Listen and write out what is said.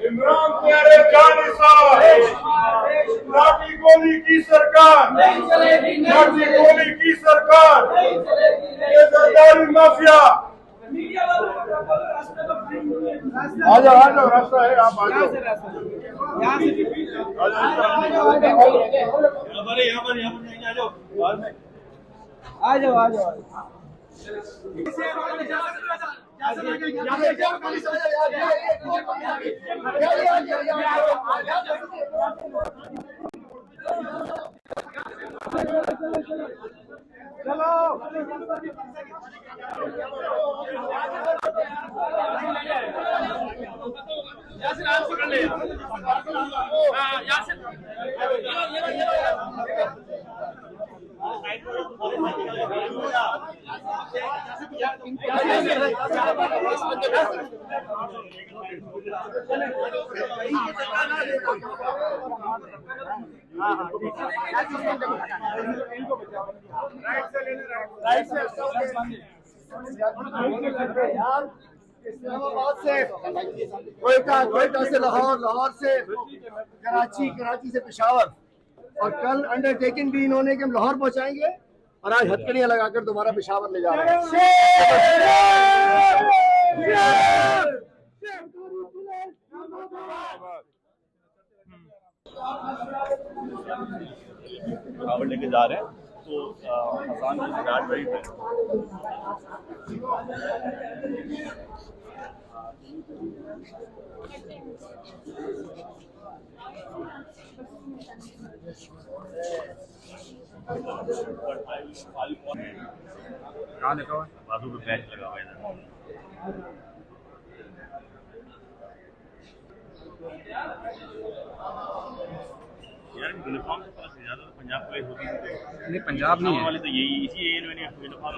इमरान प्यारे जानी साहब, लाठी गोली की सरकार, लाठी गोली की सरकार, ये सरकारी माफिया। आ जाओ रास्ता है, आप आ जाओ। आ जाओ। इस्लामाबाद से कोयटा से लाहौर, लाहौर से कराची, कराची से पेशावर, और कल अंडरटेकिंग भी इन्होंने कि हम लाहौर पहुंचाएंगे, और आज हथकड़ियां लगाकर दोबारा पेशावर ले जा रहे हैं। खबर लेके जा रहे हैं, तो हसान की गार्ड वही है। कहाँ लिखा हुआ है? बाजू पे बैच लगा हुआ है इधर। यार यूनिफॉर्म से पता ज्यादा तो पंजाब पुलिस होती है। नहीं, पंजाब नहीं है वाले तो यही इसी एरिया में यूनिफॉर्म